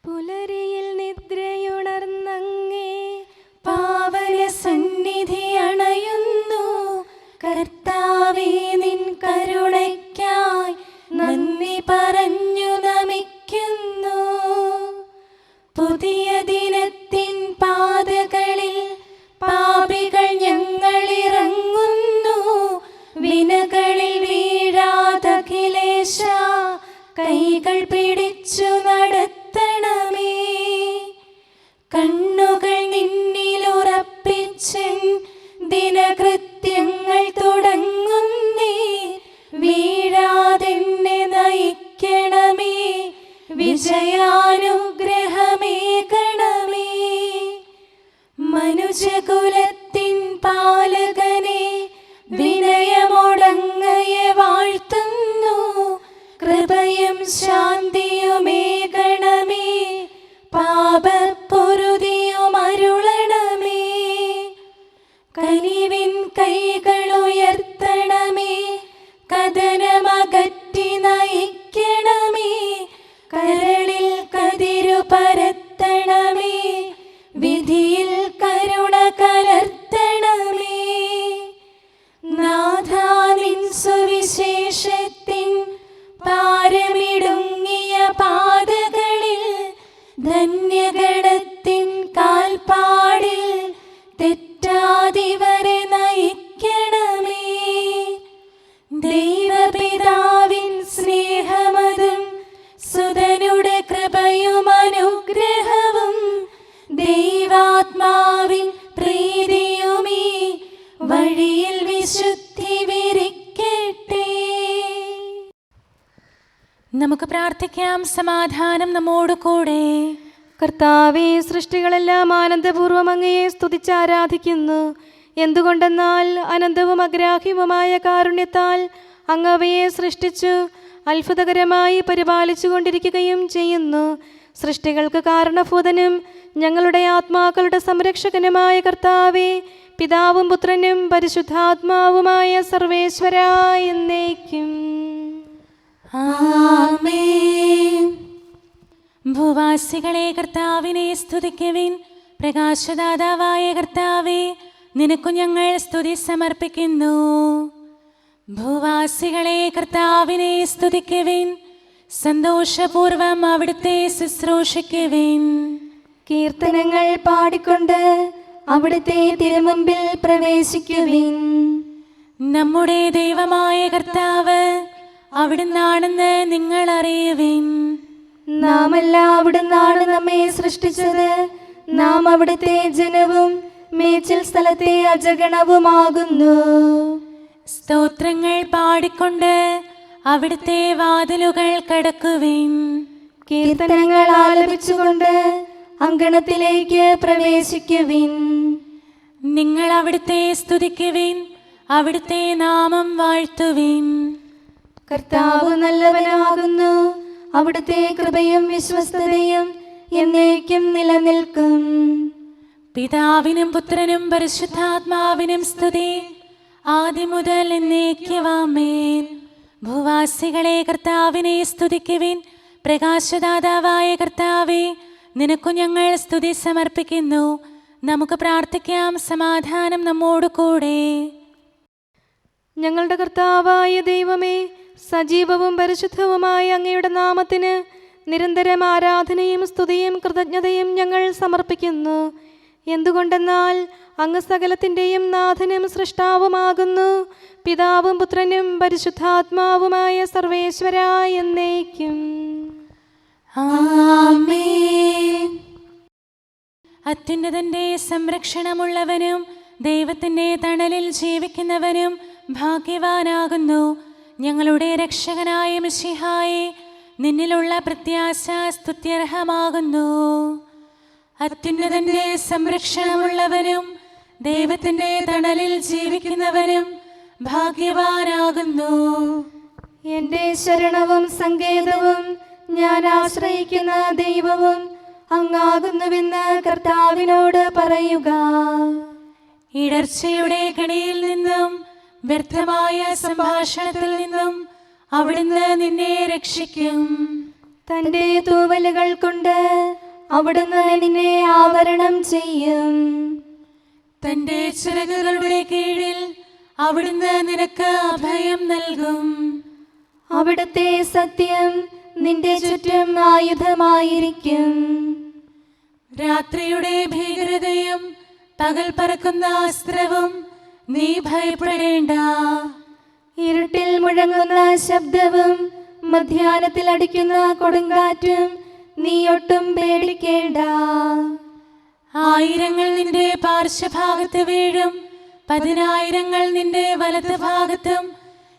പുലരിയിൽ നിദ്രയുണർന്നങ്ങേ പാവന സന്നിധി അണയുന്നു. കർത്താവേ, നിൻ കരുണയ്ക്കായി നന്ദി പറഞ്ഞു നമിക്കുന്നു. പുതിയ ദിനത്തിൻ പാതകളിൽ പാപികൾ ഞങ്ങളിറങ്ങുന്നു. വിനകളിൽ വീഴാതഖിലേശ കൈകൾ പിടിച്ചു നടത്തണമേ. കണ്ണുകൾ നിന്നിലുറപ്പിച്ചൻ ദിനകൃത്യങ്ങൾ തുടങ്ങുന്നേ. വീഴാതെന്നെ നയിക്കണമേ, വിജയാനുഗ്രഹമേകണമേ. മനുജകുലത്തിൻ പാലകനെ വിനയമൊടങ്ങയെ വാഴ്ത്തുന്നു. കൃപയും ശാന്തിയുമേകണമേ, പാപപ്പൊറുതിയും അരുളണമേ. കനിവിൻ കൈകളുയർത്തണമേ, കഥനമകറ്റി നയിക്കണമേ. കരളിൽ കതിരു പരത്തണമേ, വിധിയിൽ കരുണ കലർത്തണമേ. നാഥാ, നിൻ സുവിശേഷത്തിൻ പാരമിടുങ്ങിയ പാതകളിൽ ധന്യഗണത്തിൻ കാൽപ്പാടിൽ തെറ്റാതിവരെ നയിക്കണമേ. ദൈവപിതാവിൻ സ്നേഹമതും സുതനുടെ കൃപയും അനുഗ്രഹവും ദൈവാത്മാവിൻ പ്രീതിയുമീ വഴിയിൽ വിശുദ്ധി വിരിക്കട്ടെ. നമുക്ക് പ്രാർത്ഥിക്കാം. സമാധാനം നമ്മോട് കൂടെ. കർത്താവേ, സൃഷ്ടികളെല്ലാം ആനന്ദപൂർവ്വം അങ്ങയെ സ്തുതിച്ച് ആരാധിക്കുന്നു. എന്തുകൊണ്ടെന്നാൽ അനന്തവും അഗ്രാഹ്യവുമായ കാരുണ്യത്താൽ അങ്ങ് അവയെ സൃഷ്ടിച്ചു അത്ഭുതകരമായി പരിപാലിച്ചു കൊണ്ടിരിക്കുകയും ചെയ്യുന്നു. സൃഷ്ടികൾക്ക് കാരണഭൂതനും ഞങ്ങളുടെ ആത്മാക്കളുടെ സംരക്ഷകനുമായ കർത്താവേ, പിതാവും പുത്രനും പരിശുദ്ധാത്മാവുമായ സർവേശ്വരാ എന്നേക്കും ആമേൻ. ഭൂവാസികളെ കർത്താവിനെ സ്തുതിക്കുവിൻ. പ്രകാശദാതാവായ കർത്താവേ, നിനക്കു ഞങ്ങൾ സ്തുതി സമർപ്പിക്കുന്നു. ഭൂവാസികളെ കർത്താവിനെ സ്തുതിക്കുവിൻ. സന്തോഷപൂർവം അവിടുത്തെ ശുശ്രൂഷിക്കുവിൻ. കീർത്തനങ്ങൾ പാടിക്കൊണ്ട് അവിടുത്തെ തിരുമുമ്പിൽ പ്രവേശിക്കുവിൻ. നമ്മുടെ ദൈവമായ കർത്താവ് അവിടുന്നാണെന്ന് നിങ്ങൾ അറിയുവിൻ. നാമല്ല അവിടുന്നാണ് നമ്മെ സൃഷ്ടിച്ചത്. നാം അവിടുത്തെ ജനവും മേച്ചിൽ സ്ഥലത്തെ അജഗണവുമാകുന്നു. സ്തോത്രങ്ങൾ പാടിക്കൊണ്ട് അവിടുത്തെ വാതിലുകൾ കടക്കുവിൻ. കീർത്തനങ്ങൾ ആലപിച്ചുകൊണ്ട് അങ്കണത്തിലേക്ക് പ്രവേശിക്കുവിൻ. നിങ്ങൾ അവിടുത്തെ സ്തുതിക്കുവിൻ, അവിടുത്തെ നാമം വാഴ്ത്തുവിൻ. കർത്താവ് നല്ലവനാകുന്നു. അവിടുത്തെ കൃപയും വിശ്വസ്തതയും എന്നേക്കും നിലനിൽക്കും. പിതാവിനും പുത്രനും പരിശുദ്ധാത്മാവിനും സ്തുതി, ആദ്യം മുതൽ എന്നേക്കും ആമേൻ. ഭൂവാസികളെ കർത്താവിനെ സ്തുതിക്കുവിൻ. പ്രകാശദാതാവായ കർത്താവേ, നിനക്കു ഞങ്ങൾ സ്തുതി സമർപ്പിക്കുന്നു. നമുക്ക് പ്രാർത്ഥിക്കാം. സമാധാനം നമ്മോട് കൂടെ. ഞങ്ങളുടെ കർത്താവായ ദൈവമേ, സജീവവും പരിശുദ്ധവുമായ അങ്ങയുടെ നാമത്തിന് നിരന്തരം ആരാധനയും സ്തുതിയും കൃതജ്ഞതയും ഞങ്ങൾ സമർപ്പിക്കുന്നു. എന്തുകൊണ്ടെന്നാൽ അങ്ങ് സകലത്തിൻ്റെയും നാഥനും സൃഷ്ടാവുമാകുന്നു. പിതാവും പുത്രനും പരിശുദ്ധാത്മാവുമായ സർവേശ്വരാ എന്നേക്കും ആമേൻ. അത്യുന്നതന്റെ സംരക്ഷണമുള്ളവനും ദൈവത്തിൻ്റെ തണലിൽ ജീവിക്കുന്നവനും ഭാഗ്യവാനാകുന്നു. ഞങ്ങളുടെ രക്ഷകനായ മിശിഹായേ, നിന്നിലുള്ള പ്രത്യാശ സ്തുത്യർഹമാകുന്നു. അത്യുന്നതന്റെ സംരക്ഷണമുള്ളവനും ദൈവത്തിൻ്റെ തണലിൽ ജീവിക്കുന്നവനും ഭാഗ്യവാനാകുന്നു. എൻ്റെ ശരണവും സങ്കേതവും ഞാൻ ആശ്രയിക്കുന്ന ദൈവവും അങ്ങാകുന്നുവെന്ന് കർത്താവിനോട് പറയുക. ഇടർച്ചയുടെ കണിയിൽ നിന്നും വ്യർത്ഥമായ സംഭാഷണത്തിൽ നിന്നും അവിടുന്ന് നിന്നെ രക്ഷിക്കും. തന്റെ തൂവലുകൾ കൊണ്ട് അവിടുന്ന് നിന്നെ ആവരണം ചെയ്യും. തന്റെ ചിറകുകളുടെ കീഴിൽ അവിടുന്ന് നിനക്ക് അഭയം നൽകും. അവിടുത്തെ സത്യം നിന്റെ ചുറ്റും ആയുധമായിരിക്കും. രാത്രിയുടെ ഭീകരതയും പകൽ പറക്കുന്ന അസ്ത്രവും നീ ഭയപ്പെടേണ്ട. ഇരുട്ടിൽ മുഴങ്ങുന്ന ശബ്ദവും മധ്യാഹ്നത്തിൽ അടിക്കുന്ന കൊടുങ്കാറ്റും നീ ഒട്ടും പേടിക്കേണ്ട. ആയിരങ്ങൾ നിന്റെ പാർശ്വഭാഗത്ത് വീഴും, 10,000 നിന്റെ വലത് ഭാഗത്തും,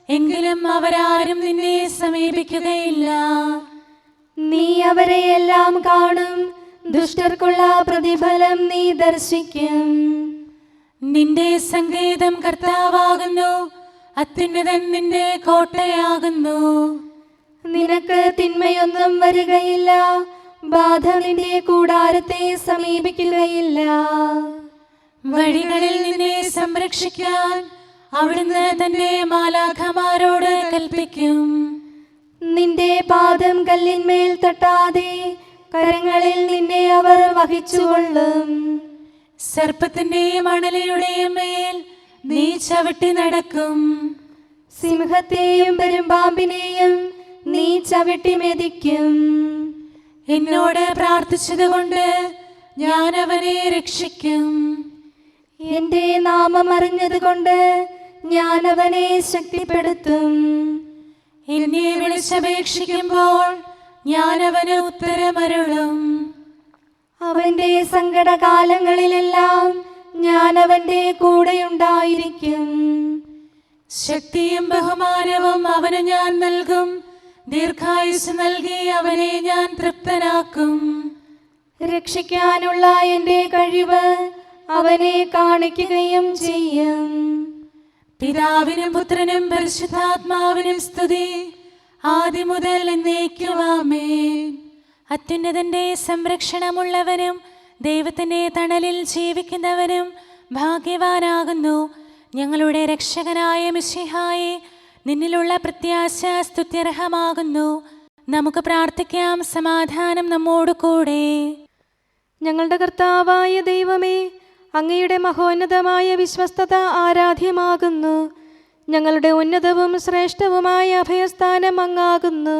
എങ്കിലും അവരാരും നിന്നെ സമീപിക്കുകയില്ല. നീ അവരെയെല്ലാം കാണും, ദുഷ്ടർക്കുള്ള പ്രതിഫലം നീ ദർശിക്കും. നിന്റെ സങ്കേതം കർത്താവാകുന്നു, അത്യുന്നതൻ നിന്റെ കോട്ടയാകുന്നു. നിനക്ക് തിന്മയൊന്നും വരികയില്ല, ബാധ നിന്റെ കൂടാരത്തെ സമീപിക്കുകയില്ല. വഴികളിൽ നിന്നെ സംരക്ഷിക്കാൻ അവിടുന്ന് തന്റെ മാലാഖമാരോട് കൽപ്പിക്കും. നിന്റെ പാദം കല്ലിന്മേൽ തട്ടാതെ കരങ്ങളിൽ നിന്നെ അവർ വഹിച്ചുകൊള്ളും. സർപ്പത്തിന്റെയും അണലയുടെയും മേൽ നീ ചവിട്ടി നടക്കും. സിംഹത്തെയും പെരുമ്പാമ്പിനെയും നീ ചവിട്ടി മെതിക്കും. എന്നോട് പ്രാർത്ഥിച്ചതുകൊണ്ട് ഞാൻ അവനെ രക്ഷിക്കും. എന്റെ നാമം അറിഞ്ഞതുകൊണ്ട് ഞാൻ അവനെ ശക്തിപ്പെടുത്തും. എന്നെ വിളിച്ചപേക്ഷിക്കുമ്പോൾ ഞാൻ അവന് ഉത്തരമരുളും. അവന്റെ സങ്കടകാലങ്ങളിലെല്ലാം ഞാൻ അവന്റെ കൂടെയുണ്ടായിരിക്കും. ശക്തിയും ബഹുമാനവും അവന് ഞാൻ നൽകും. ദീർഘായുസ് നൽകി അവനെ ഞാൻ തൃപ്തനാക്കും. രക്ഷിക്കാനുള്ള എന്റെ കഴിവ് അവനെ കാണിക്കുകയും ചെയ്യും. പിതാവിനും പുത്രനും പരിശുദ്ധാത്മാവിനും സ്തുതി, ആദ്യം മുതൽ എന്നേക്കും ആമേൻ. അത്യുന്നതന്റെ സംരക്ഷണമുള്ളവനും ദൈവത്തിന്റെ തണലിൽ ജീവിക്കുന്നവനും ഭാഗ്യവാനാകുന്നു ഞങ്ങളുടെ രക്ഷകനായ മിശിഹായെ. നിന്നിലുള്ള പ്രത്യാശ സ്തുത്യർഹമാകുന്നു. നമുക്ക് പ്രാർത്ഥിക്കാം. സമാധാനം നമ്മോട് കൂടെ. ഞങ്ങളുടെ കർത്താവായ ദൈവമേ, അങ്ങയുടെ മഹോന്നതമായ വിശ്വസ്തത ആരാധ്യമാകുന്നു. ഞങ്ങളുടെ ഉന്നതവും ശ്രേഷ്ഠവുമായ അഭയസ്ഥാനം അങ്ങാകുന്നു.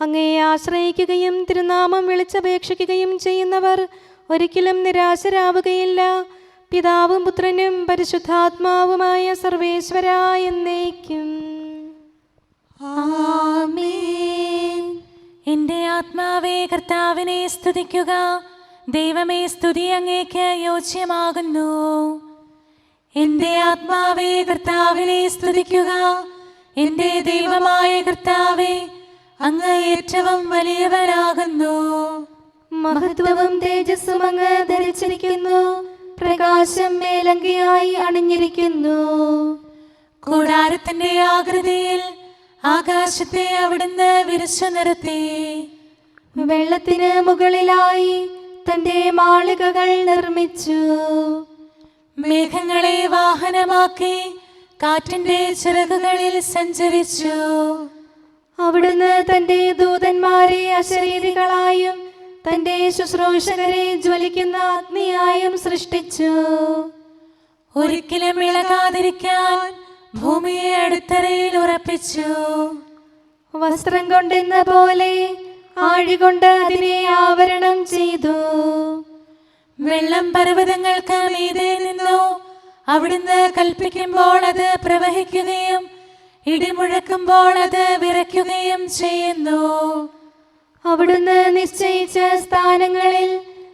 അങ്ങയെ ആശ്രയിക്കുകയും തിരുനാമം വിളിച്ചപേക്ഷിക്കുകയും ചെയ്യുന്നവർ ഒരിക്കലും നിരാശരാവുകയില്ല. പിതാവും പുത്രനും പരിശുദ്ധാത്മാവുമായ സർവേശ്വരാ എന്നേക്കും ആമേൻ. എൻ്റെ ആത്മാവേ കർത്താവിനെ സ്തുതിക്കുക. ദൈവമേ, സ്തുതി അങ്ങേക്ക് യോജ്യമാകുന്നു. എൻ്റെ ആത്മാവേ കർത്താവിനെ സ്തുതിക്കുക. എൻ്റെ ദൈവമായ കർത്താവേ, അങ്ങ് ഏറ്റവും വലിയവനാകുന്നു. മഹത്വവും തേജസ്സും അങ്ങ് ധരിച്ചിരിക്കുന്നു. പ്രകാശം മേലങ്കിയായി അണിഞ്ഞിരിക്കുന്നു. കൂടാരത്തിന്റെ ആകൃതിയിൽ ആകാശത്തെ അവിടുന്ന് വിരിച്ചു നിർത്തി. വെള്ളത്തിന് മുകളിലായി തന്റെ മാളികകൾ നിർമ്മിച്ചു. മേഘങ്ങളെ വാഹനമാക്കി കാറ്റിന്റെ ചിറകുകളിൽ സഞ്ചരിച്ചു. അവിടുന്ന് തന്റെ ദൂതന്മാരെ അശരീരികളായും തന്റെ ശുശ്രൂഷകരെ ജ്വലിക്കുന്ന അഗ്നിയായും സൃഷ്ടിച്ചു. ഒരിക്കലും ഇളകാതിരിക്കാൻ ഭൂമിയെ അടിത്തറയിൽ ഉറപ്പിച്ചു. വസ്ത്രം കൊണ്ടെന്ന പോലെ ആഴികൊണ്ട് അതിനെ ആവരണം ചെയ്തു. വെള്ളം പർവ്വതങ്ങൾക്ക് മീതെ നിന്നു. അവിടുന്ന് കൽപ്പിക്കുമ്പോൾ അത് പ്രവഹിക്കുകയും ഇടിമുഴക്കുമ്പോൾ അത് വിറയ്ക്കുകയും ചെയ്യുന്നു. അവിടുന്ന് നിശ്ചയിച്ച സ്ഥാനങ്ങളിൽ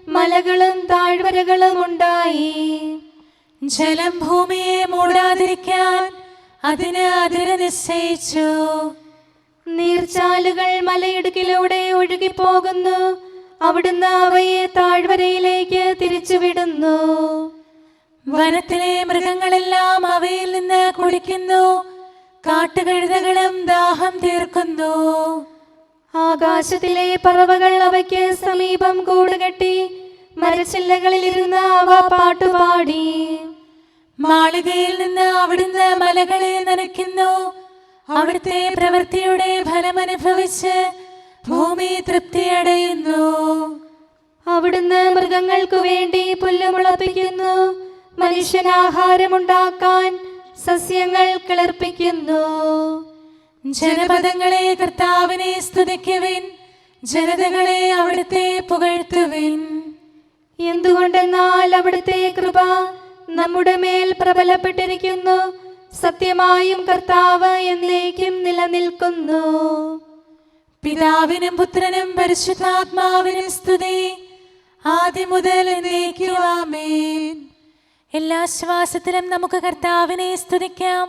മലകളും താഴ്വരകളും ഉണ്ടായി. ജലം ഭൂമിയെ മൂടാതിരിക്കാൻ അതിന് അതിര് നിശ്ചയിച്ചു. നീർച്ചാലുകൾ മലയിടുക്കിലൂടെ ഒഴുകിപ്പോകുന്നു. അവിടുന്ന് അവയെ താഴ്വരയിലേക്ക് തിരിച്ചുവിടുന്നു. വനത്തിലെ മൃഗങ്ങളെല്ലാം അവയിൽ നിന്ന് കുടിക്കുന്നു. കാട്ടുകഴുതകളും ദാഹം തീർക്കുന്നു. ആകാശത്തിലെ പറവകൾ അവയ്ക്ക് സമീപം കൂടുകെട്ടി മരച്ചില്ലകളിലിരുന്ന് അവ പാട്ടുപാടി. മാളികയിൽ നിന്ന് അവിടുന്ന് മലകളെ നനയ്ക്കുന്നു. അവിടുത്തെ പ്രവൃത്തിയുടെ ഫലമനുഭവിച്ച് ഭൂമി തൃപ്തിയടയുന്നു. അവിടുന്ന് മൃഗങ്ങൾക്കു വേണ്ടി പുല്ല് മുളപ്പിക്കുന്നു, മനുഷ്യനാഹാരമുണ്ടാക്കാൻ സസ്യങ്ങൾ കിളിർപ്പിക്കുന്നു. ജനപദങ്ങളെ കർത്താവിനെ സ്തുതിക്കുവിൻ, ജനതകളെ അവിടുത്തെ പുകഴ്ത്തുവിൻ. എന്തുകൊണ്ടെന്നാൽ അവിടുത്തെ കൃപ നമ്മുടെ മേൽ പ്രബലപ്പെട്ടിരിക്കുന്നു, സത്യമായും കർത്താവ് എന്നേക്കും നിലനിൽക്കുന്നു. പിതാവിനും പുത്രനും പരിശുദ്ധാത്മാവിനും സ്തുതി, ആദ്യം മുതൽ എന്നേക്കും ആമേൻ. എല്ലാ ശ്വാസത്തിലും നമുക്ക് കർത്താവിനെ സ്തുതിക്കാം.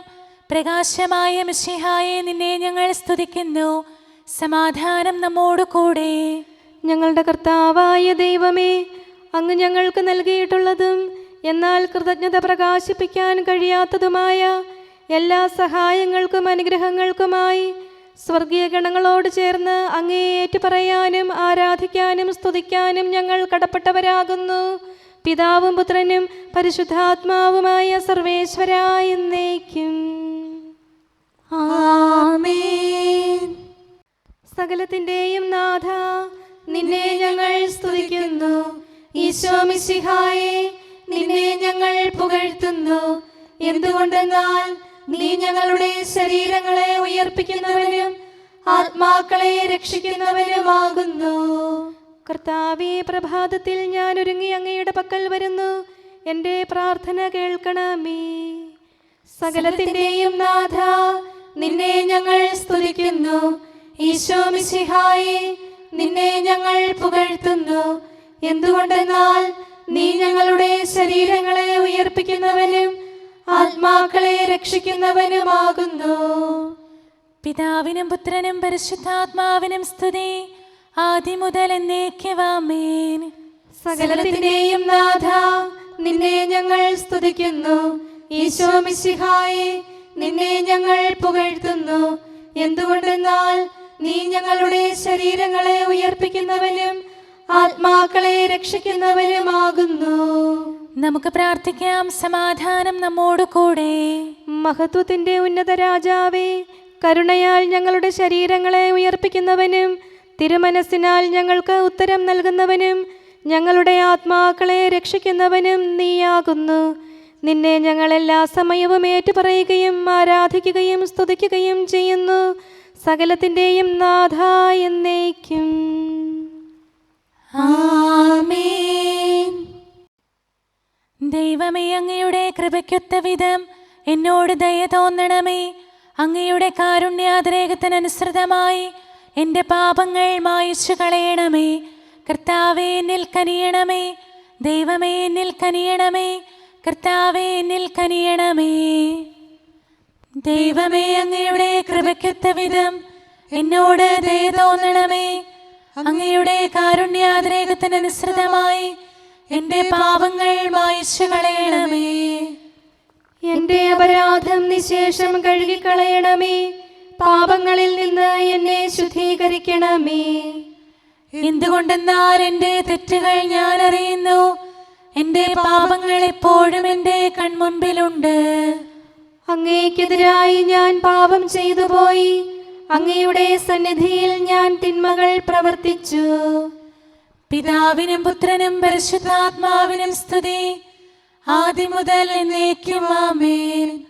പ്രകാശമായ മിശിഹായെ, നിന്നെ ഞങ്ങൾ സ്തുതിക്കുന്നു. സമാധാനം നമ്മോട് കൂടെ. ഞങ്ങളുടെ കർത്താവായ ദൈവമേ, അങ്ങ് ഞങ്ങൾക്ക് നൽകിയിട്ടുള്ളതും എന്നാൽ കൃതജ്ഞത പ്രകാശിപ്പിക്കാൻ കഴിയാത്തതുമായ എല്ലാ സഹായങ്ങൾക്കും അനുഗ്രഹങ്ങൾക്കുമായി സ്വർഗീയ ഗണങ്ങളോട് ചേർന്ന് അങ്ങേ ഏറ്റുപറയാനും ആരാധിക്കാനും സ്തുതിക്കാനും ഞങ്ങൾ കടപ്പെട്ടവരാകുന്നു. പിതാവും പുത്രനും പരിശുദ്ധാത്മാവുമായ സർവേശ്വരായ എന്നേക്കും ആമേൻ. സകലത്തിന്റെയും നാഥ, നിന്നെ ഞങ്ങൾ സ്തുതിക്കുന്നു. ഈശോ മിശിഹായെ, നിന്നെ ഞങ്ങൾ പുകഴ്ത്തുന്നു. എന്തുകൊണ്ടെന്നാൽ നീ ഞങ്ങളുടെ ശരീരങ്ങളെ ഉയർപ്പിക്കുന്നവനും ആത്മാക്കളെ രക്ഷിക്കുന്നവനുമാകുന്നു. കർത്താവേ, പ്രഭാതത്തിൽ ഞാൻ ഒരുങ്ങി അങ്ങയുടെ പക്കൽ വരുന്നു. എൻ്റെ പ്രാർത്ഥന കേൾക്കണമേ. സകലത്തിന്റെയും നാഥ, നിന്നെ ഞങ്ങൾ സ്തുതിക്കുന്നു. ഈശോ മിശിഹായെ, നിന്നെ ഞങ്ങൾ പുകഴ്ത്തുന്നു. എന്തുകൊണ്ടെന്നാൽ നീ ഞങ്ങളുടെ ശരീരങ്ങളെ ഉയർപ്പിക്കുന്നവനും ആത്മാക്കളെ രക്ഷിക്കുന്നവനുമാകുന്നു. പിതാവിനും പുത്രനും പരിശുദ്ധാത്മാവിനും സ്തുതി, ആദ്യം മുതൽ എന്നേക്കും ആമേൻ. സകലത്തിന്റെയും നാഥ, നിന്നെ ഞങ്ങൾ സ്തുതിക്കുന്നു. ഈശോ മിശിഹായെ, നിന്നെ ഞങ്ങൾ പുകഴ്ത്തുന്നു. എന്തുകൊണ്ടെന്നാൽ നീ ഞങ്ങളുടെ ശരീരങ്ങളെ ഉയർപ്പിക്കുന്നവനും ആത്മാക്കളെ രക്ഷിക്കുന്നവനുമാകുന്നു. നമുക്ക് പ്രാർത്ഥിക്കാം. സമാധാനം നമ്മോട് കൂടെ. മഹത്വത്തിന്റെ ഉന്നത രാജാവേ, കരുണയാൽ ഞങ്ങളുടെ ശരീരങ്ങളെ ഉയർപ്പിക്കുന്നവനും തിരുമനസ്സിനാൽ ഞങ്ങൾക്ക് ഉത്തരം നൽകുന്നവനും ഞങ്ങളുടെ ആത്മാക്കളെ രക്ഷിക്കുന്നവനും നീയാകുന്നു. നിന്നെ ഞങ്ങൾ എല്ലാ സമയവും ഏറ്റുപറയുകയും ആരാധിക്കുകയും സ്തുതിക്കുകയും ചെയ്യുന്നു. സകലത്തിന്റെയും നാഥ എന്നേക്കും ആമേൻ. ദൈവമേ, അങ്ങയുടെ കൃപയ്ക്കൊത്ത വിധം എന്നോട് ദയ തോന്നണമേ. അങ്ങയുടെ കാരുണ്യാതിരേകത്തിനനുസൃതമായി എൻ്റെ പാപങ്ങൾ മായിച്ചു കളയണമേ. കർത്താവേ, എന്നിൽ കനിയണമേ. ദൈവമേ, എന്നിൽ കനിയണമേ. കർത്താവേ, എന്നിൽ കനിയണമേ. ദൈവമേ, അങ്ങയുടെ കൃപയ്ക്കൊത്ത വിധം എന്നോട് ദയ തോന്നണമേ. അങ്ങയുടെ കാരുണ്യാതിരേകത്തിനനുസൃതമായി എൻ്റെ പാപങ്ങൾ മായിച്ചു കളയണമേ. എന്റെ അപരാധം നിശേഷം കഴുകിക്കളയണമേ. പാപങ്ങളിൽ നിന്ന് എന്നെ ശുദ്ധീകരിക്കണമേ. എന്തുകൊണ്ടെന്നാൽ എൻ്റെ തെറ്റുകൾ ഞാൻ അറിയുന്നു. എൻ്റെ പാപങ്ങൾ എപ്പോഴും എൻ്റെ കൺമുൻപിലുണ്ട്. അങ്ങേക്കെതിരായി ഞാൻ പാപം ചെയ്തു പോയി. അങ്ങയുടെ സന്നിധിയിൽ ഞാൻ തിന്മകൾ പ്രവർത്തിച്ചു. പിതാവിനും പുത്രനും പരിശുദ്ധാത്മാവിനും സ്തുതി, ആദ്യം മുതൽ എന്നേക്കും ആമേൻ.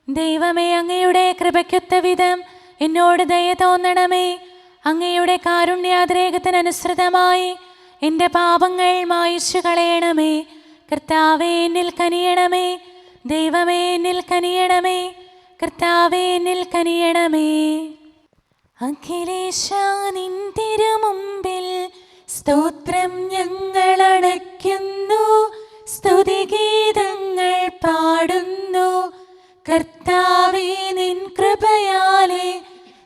ദൈവമേ, അങ്ങയുടെ കൃപയ്ക്കൊത്ത വിധം എന്നോട് ദയ തോന്നണമേ. അങ്ങയുടെ കാരുണ്യാതിരേകത്തിനനുസൃതമായി എൻ്റെ പാപങ്ങൾ മായിച്ചു കളയണമേ. കർത്താവേ, എന്നിൽ കനിയണമേ. ദൈവമേ, എന്നിൽ കനിയണമേ. കർത്താവേ, എന്നിൽ കനിയണമേ. അഖിലേശാ, നിൻ തിരുമുമ്പിൽ സ്തോത്രം ഞങ്ങൾ അണയ്ക്കുന്നു. സ്തുതിഗീതങ്ങൾ പാടുന്നു. കർത്താവേ, നിൻ കൃപയാലെ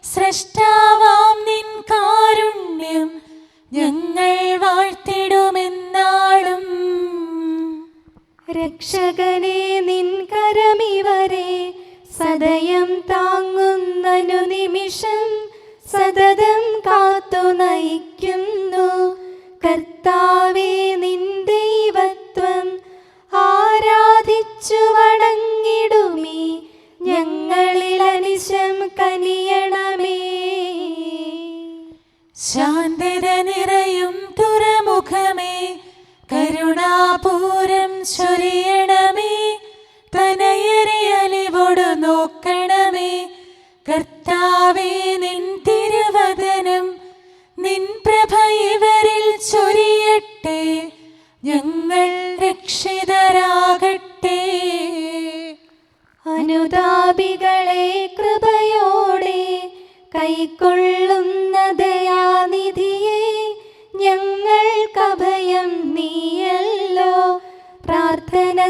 സ്രഷ്ടാവാം നിൻ കാരുണ്യം ഞങ്ങൾ വാഴ്ത്തിടുമെന്നാളും. രക്ഷകനെ, നിൻ കരമിവരെ സദയം താങ്ങുന്നനു നിമിഷം സതതം കാത്തു നയിക്കുന്നു. കർത്താവേ, നിൻ ദൈവത്വം ആരാധിച്ചു വണങ്ങിടുമേ. ഞങ്ങളിൽ അനിശം കനിയണമേ.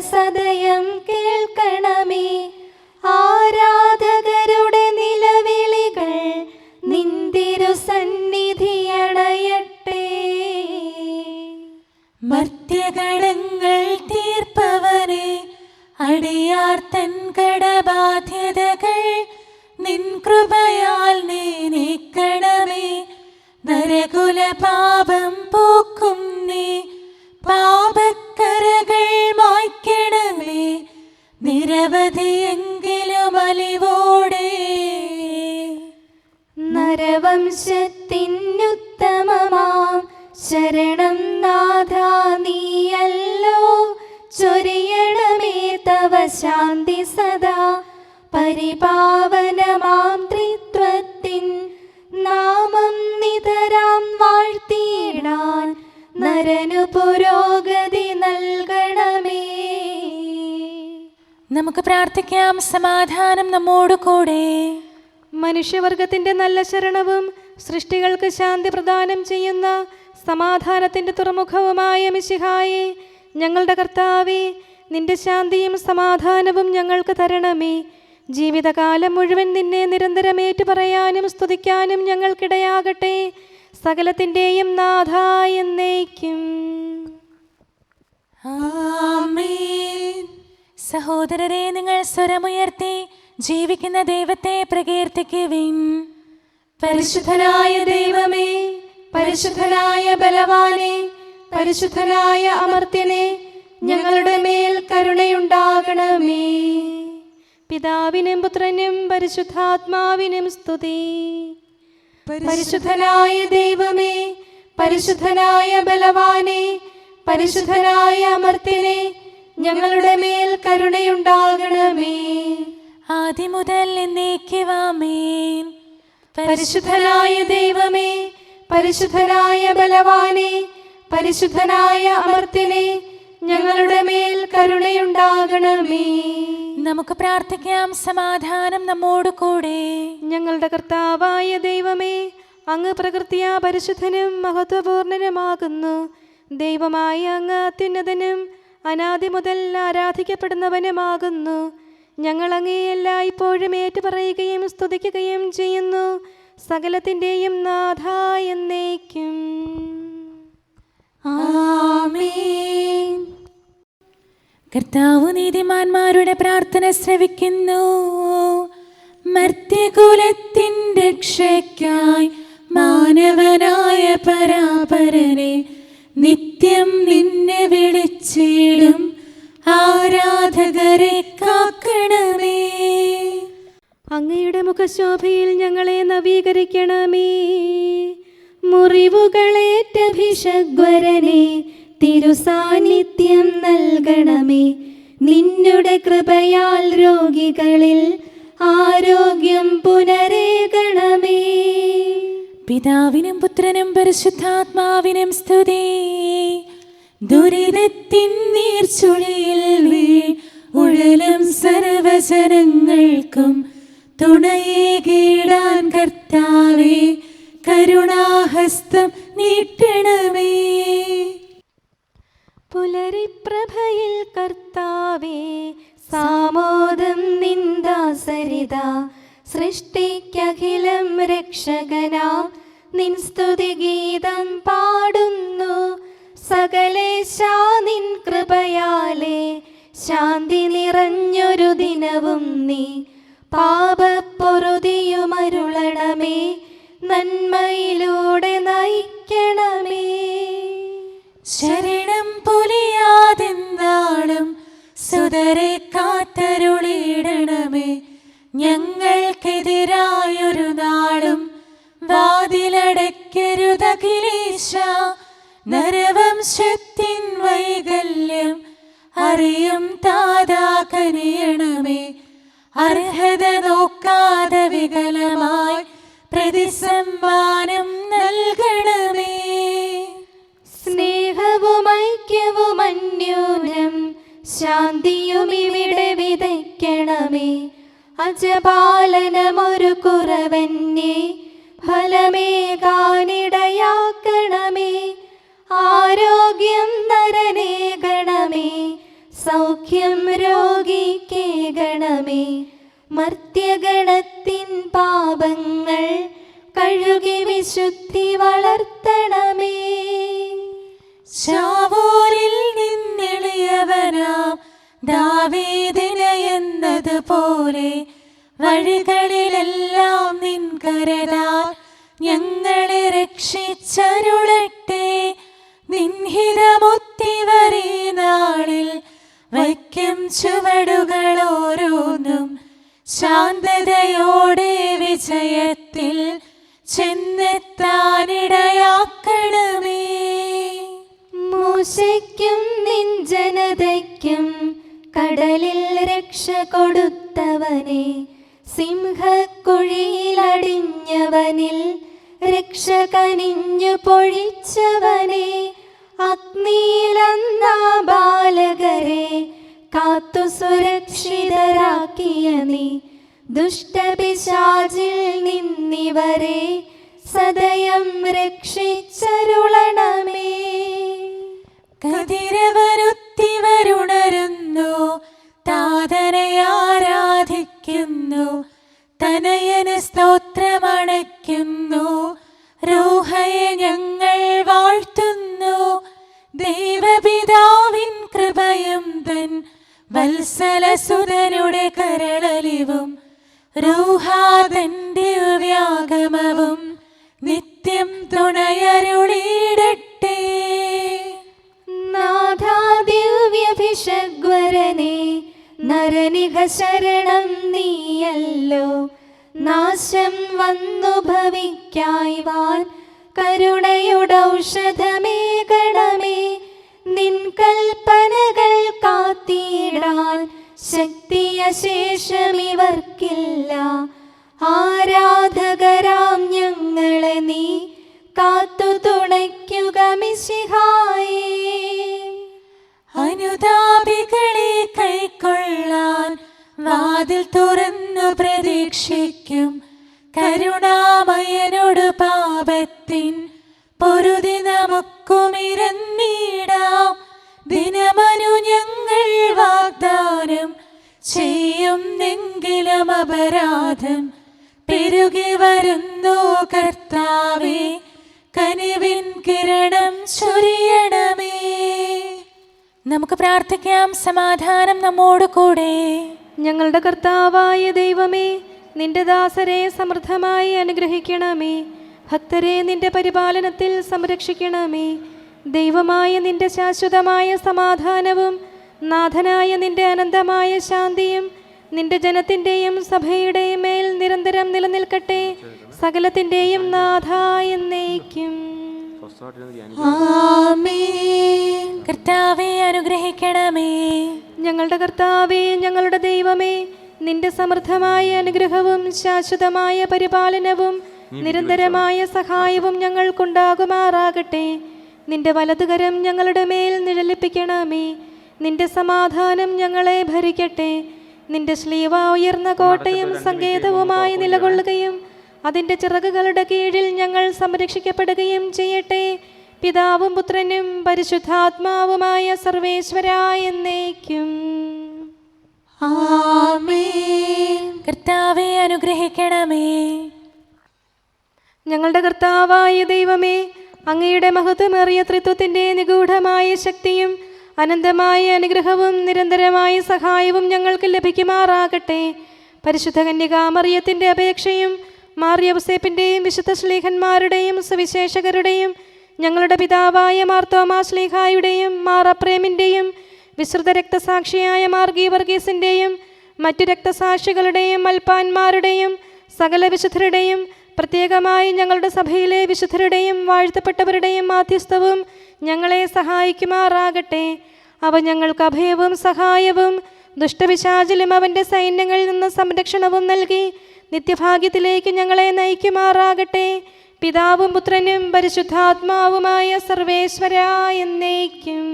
സദയം കേൾക്കണമേ. ആരാധകരുടെ നിലവിളികൾ നിന്തിരു സന്നിധിയണയട്ടെ. മർത്യകടങ്ങൾ തീർപ്പവനെ, അടിയാർ തൻ കടബാധ്യതകൾ നിൻ കൃപയാൽ നീ നീക്കണമേ. നരകുല പാപം പോക്കും നീ, പാപക്കരകൾ മായ്ക്കണമേ. നിരവധിയെങ്കിലും അലിവോടെ നരവംശത്തിനുത്തമമാം ശരണം നാഥ നീയല്ലോ. ചൊരിയണമേ തവ ശാന്തി സദാ. പരിപാവനമാം ത്രിത്വത്തിൻ നാമം നിതരാം വാഴ്ത്തിയിടാൻ നരനു പുരോഗതി നൽകണമേ. നമുക്ക് പ്രാർത്ഥിക്കാം. സമാധാനം നമ്മോട് കൂടെ. മനുഷ്യവർഗത്തിന്റെ നല്ല ശരണവും സൃഷ്ടികൾക്ക് ശാന്തി പ്രദാനം ചെയ്യുന്ന സമാധാനത്തിന്റെ തുറമുഖവുമായ മിശിഹായേ, ഞങ്ങളുടെ കർത്താവേ, നിന്റെ ശാന്തിയും സമാധാനവും ഞങ്ങൾക്ക് തരണമേ. ജീവിതകാലം മുഴുവൻ നിന്നെ നിരന്തരം ഏറ്റുപറയാനും സ്തുതിക്കാനും ഞങ്ങൾക്കിടയാകട്ടെ. സകലത്തിൻ്റെയും നാഥ എന്നേക്കും. ആമേൻ. സഹോദരരെ, നിങ്ങൾ സ്വരമുയർത്തി ജീവിക്കുന്ന ദൈവത്തെ പ്രകീർത്തിക്കുവിൻ. പരിശുദ്ധനായ ദൈവമേ, പരിശുദ്ധനായ ബലവാനെ, പരിശുദ്ധനായ അമർത്യനെ, ഞങ്ങളുടെ മേൽ കരുണയുണ്ടാകണമേ. പിതാവിനും പുത്രനും പരിശുദ്ധാത്മാവിനും സ്തുതി. പരിശുദ്ധനായ ദൈവമേ, പരിശുദ്ധനായ ബലവാനെ, പരിശുദ്ധനായ അമർത്യനെ, ഞങ്ങളുടെ മേൽ കരുണയുണ്ടാകണമേ. ആദിമുതൽ എന്നേക്കുമാമേൻ. പരിശുദ്ധനായ ദൈവമേ, പരിശുദ്ധനായ ബലവാനെ, പരിശുദ്ധനായ അമർത്യനെ, ഞങ്ങളുടെ മേൽ കരുണയുണ്ടാകണമേ. നമുക്ക് പ്രാർത്ഥിക്കാം. സമാധാനം നമ്മോട് കൂടെ. ഞങ്ങളുടെ കർത്താവായ ദൈവമേ, അങ്ങ് പ്രകൃതിയാ പരിശുദ്ധനും മഹത്വപൂർണനുമാകുന്നു. ദൈവമായ അങ്ങ് അത്യുന്നതനും അനാദി മുതൽ ആരാധിക്കപ്പെടുന്നവനുമാകുന്നു. ഞങ്ങൾ അങ്ങേ എല്ലായ്പ്പോഴും ഏറ്റുപറയുകയും സ്തുതിക്കുകയും ചെയ്യുന്നു. സകലത്തിൻ്റെയും നാഥ എന്നേക്കും. ആമേൻ. കർത്താവ് നീതിമാന്മാരുടെ പ്രാർത്ഥന ശ്രവിക്കുന്നു. മർത്യകുലത്തിൻ രക്ഷയ്ക്കായി മാനവനായ പരാപരനെ നിത്യം നിന്നെ വിളിച്ചിടും ആരാധകരെ കാക്കണമേ. അങ്ങയുടെ മുഖശോഭയിൽ ഞങ്ങളെ നവീകരിക്കണമേ. മുറിവുകളേറ്റ ഭിഷഗ്വരനെ തിരുസാന്നിധ്യം നൽകണമേ. നിന്നുടെ കൃപയാൽ രോഗികളിൽ ആരോഗ്യം പുനരേകണമേ. പിതാവിനും പുത്രനും പരിശുദ്ധാത്മാവിനും സ്തുതി. ദുരിതത്തിൻ നീർച്ചുഴിയിൽ ഉഴലും സർവജനങ്ങൾക്കും തുണയേകിടാൻ കർത്താവേ കരുണാഹസ്തം നീട്ടണമേ. പുലരിപ്രഭയിൽ കർത്താവേ സാമോദം നിന്ദാസരിത. സൃഷ്ടിക്കഖിലം രക്ഷകനാം നിൻ സ്തുതിഗീതം പാടുന്നു. സകലേശാ നിൻ കൃപയാലേ ശാന്തി നിറഞ്ഞൊരു ദിനവും നീ പാപപ്പൊറുതിയുമരുളണമേ. നന്മയിലൂടെ നയിക്കണമേ. ശരണം പൊലിയാതെന്നാളും സുതരെ കാത്തരുളിടണമേ. ഞങ്ങൾക്കെതിരായൊരു നാളും വാതിലടയ്ക്കരുതഖിലേശ. നരവംശത്തിൻ വൈകല്യം അറിയും താതാ കനിയണമേ. അർഹത നോക്കാതെ വികലമായി പ്രതിസമ്മാനം നൽകണമേ. സ്നേഹവും ഐക്യവും അന്യോന്യം ശാന്തിയും ഇവിടെ വിതയ്ക്കണമേ. അജപാലനമൊരു കുറവന്യേ ഫലമേകാനിടയാക്കണമേ. ആരോഗ്യം നരനേകണമേ. സൗഖ്യം രോഗിക്കേകണമേ. മർത്യഗണത്തിൻ പാപങ്ങൾ കഴുകി വിശുദ്ധി വളർത്തണമേ. ശാവൂരിൽ നിന്നെളിയവനാം ദാവീദിന് എന്നതുപോലെ വഴികളിലെല്ലാം നിൻ കരതാൽ ഞങ്ങളെ രക്ഷിച്ചരുളട്ടെ. നിൻഹിതമൊത്തിവരീ നാളിൽ വയ്ക്കും ചുവടുകൾ ഓരോന്നും ശാന്തതയോടെ വിജയത്തിൽ ചെന്നെത്താനിടയാക്കണമേ. മൂശയ്ക്കും നിൻ ജനതയ്ക്കും കടലിൽ രക്ഷ കൊടുത്തവനെ, സിംഹക്കുഴിയിലടിഞ്ഞവനിൽ രക്ഷ കനിഞ്ഞു പൊഴിച്ചവനെ, അഗ്നിയിലന്നാ ബാലകരെ കാത്തു സുരക്ഷിതരാക്കിയ നീ, ദുഷ്ടപിശാചിൽ നിന്നിവരെ സദയം രക്ഷിച്ചരുളണമേ. കതിരവരുത്തിവരുണരുന്നു, താതനെ ആരാധിക്കുന്നു, തനയന് സ്തോത്രമണയ്ക്കുന്നു, റൂഹയെ ഞങ്ങൾ വാഴ്ത്തുന്നു. ദൈവപിതാവിൻ കൃപയും തൻ വത്സലസുതനുടെ കരളലിവും റൂഹാതന്റെ വ്യാഗമവും നിത്യം തുണയരുളിയിടട്ടെ. നാഥാ ദിവ്യഭിഷഗ്വരനെ, നരനിക ശരണം നീയല്ലോ. നാശം വന്നു ഭവിക്കായ്വാൻ കരുണയുടൗഷധമേകണമേ. നിൻ കൽപ്പനകൾ കാത്തിടാൻ ശക്തിയശേഷമിവർക്കില്ല. ആരാധകരാം ഞങ്ങളെ നീ കാത്തു തുണയ്ക്കുക മിശിഹായേ. അനുതാപികളെ കൈക്കൊള്ളാൻ വാതിൽ തുറന്നു പ്രതീക്ഷിക്കും. കരുണാമയനോട് പാപത്തിൻ പൊറുതി നമുക്കുമിരന്നിടാം. ദിനമനു ഞങ്ങൾ വാഗ്ദാനം ചെയ്യുന്നെങ്കിലും അപരാധം പെരുകി വരുന്നു. കർത്താവേ, കനിവിൻ കിരണം ചൊരിയണമേ. നമുക്ക് പ്രാർത്ഥിക്കാം. സമാധാനം നമ്മോട് കൂടെ. ഞങ്ങളുടെ കർത്താവായ ദൈവമേ, നിന്റെ ദാസരെ സമൃദ്ധമായി അനുഗ്രഹിക്കണമേ. ഭക്തരെ നിന്റെ പരിപാലനത്തിൽ സംരക്ഷിക്കണമേ. ദൈവമായ നിന്റെ ശാശ്വതമായ സമാധാനവും നാഥനായ നിന്റെ അനന്തമായ ശാന്തിയും നിന്റെ ജനത്തിൻ്റെയും സഭയുടെയും മേൽ നിരന്തരം നിലനിൽക്കട്ടെ. സകലത്തിൻ്റെയും നാഥ എന്നേക്കും. ആമേൻ. കർത്താവേ, അനുഗ്രഹിക്കണമേ. ഞങ്ങളുടെ കർത്താവേ, ഞങ്ങളുടെ ദൈവമേ, നിന്റെ സമൃദ്ധമായ അനുഗ്രഹവും ശാശ്വതമായ പരിപാലനവും നിരന്തരമായ സഹായവും ഞങ്ങൾക്കുണ്ടാകുമാറാകട്ടെ. നിന്റെ വലതുകരം ഞങ്ങളുടെ മേൽ നിഴലിപ്പിക്കണമേ. നിന്റെ സമാധാനം ഞങ്ങളെ ഭരിക്കട്ടെ. നിന്റെ ശ്ലീവ ഉയർന്ന കോട്ടയും സങ്കേതവുമായി നിലകൊള്ളുകയും അതിൻ്റെ ചിറകുകളുടെ കീഴിൽ ഞങ്ങൾ സംരക്ഷിക്കപ്പെടുകയും ചെയ്യട്ടെ. പിതാവും പുത്രനും പരിശുദ്ധാത്മാവുമായ സർവേശ്വരായ എന്നേക്കും. ആമേൻ. കർത്താവേ, അനുഗ്രഹിക്കണമേ. ഞങ്ങളുടെ കർത്താവായ ദൈവമേ, അങ്ങയുടെ മഹത്വമേറിയ ത്രിത്വത്തിൻ്റെ നിഗൂഢമായ ശക്തിയും അനന്തമായ അനുഗ്രഹവും നിരന്തരമായ സഹായവും ഞങ്ങൾക്ക് ലഭിക്കുമാറാകട്ടെ. പരിശുദ്ധ കന്യകാമറിയത്തിൻ്റെ അപേക്ഷയും മാർയൗസേപ്പിൻ്റെയും വിശുദ്ധ ശ്ലീഹന്മാരുടെയും സുവിശേഷകരുടെയും ഞങ്ങളുടെ പിതാവായ മാർ തോമാ ശ്ലീഹായുടെയും മാർ അപ്രേമിൻ്റെയും വിശ്രുത രക്തസാക്ഷിയായ മാർ ഗീവർഗീസിൻ്റെയും മറ്റു രക്തസാക്ഷികളുടെയും മൽപ്പാന്മാരുടെയും സകല വിശുദ്ധരുടെയും പ്രത്യേകമായി ഞങ്ങളുടെ സഭയിലെ വിശുദ്ധരുടെയും വാഴ്ത്തപ്പെട്ടവരുടെയും മാധ്യസ്ഥവും ഞങ്ങളെ സഹായിക്കുമാറാകട്ടെ. അവ ഞങ്ങൾക്ക് അഭയവും സഹായവും ദുഷ്ടപിശാചിലും അവൻ്റെ സൈന്യങ്ങളിൽ നിന്ന് സംരക്ഷണവും നൽകി നിത്യഭാഗ്യത്തിലേക്ക് ഞങ്ങളെ നയിക്കുമാറാകട്ടെ. പിതാവും പുത്രനും പരിശുദ്ധാത്മാവുമായ സർവേശ്വരായ എന്നേക്കും.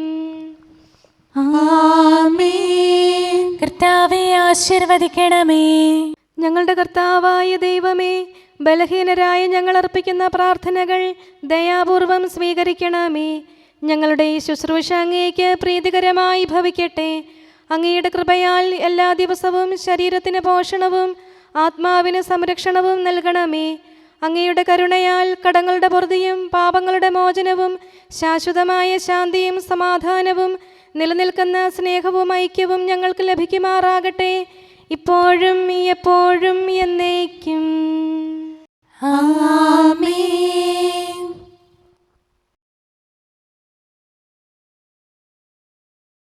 ആമേൻ. കർത്താവേ, ആശീർവദിക്കണമേ. ഞങ്ങളുടെ കർത്താവായ ദൈവമേ, ബലഹീനരായ ഞങ്ങൾ അർപ്പിക്കുന്ന പ്രാർത്ഥനകൾ ദയാപൂർവം സ്വീകരിക്കണമേ. ഞങ്ങളുടെ ഈ ശുശ്രൂഷ അങ്ങേക്ക് പ്രീതികരമായി ഭവിക്കട്ടെ. അങ്ങയുടെ കൃപയാൽ എല്ലാ ദിവസവും ശരീരത്തിന് പോഷണവും ആത്മാവിന് സംരക്ഷണവും നൽകണമേ. അങ്ങയുടെ കരുണയാൽ കടങ്ങളുടെ പൊറുതിയും പാപങ്ങളുടെ മോചനവും ശാശ്വതമായ ശാന്തിയും സമാധാനവും നിലനിൽക്കുന്ന സ്നേഹവും ഐക്യവും ഞങ്ങൾക്ക് ലഭിക്കുമാറാകട്ടെ, ഇപ്പോഴും എപ്പോഴും എന്നേക്കും. ആമേൻ.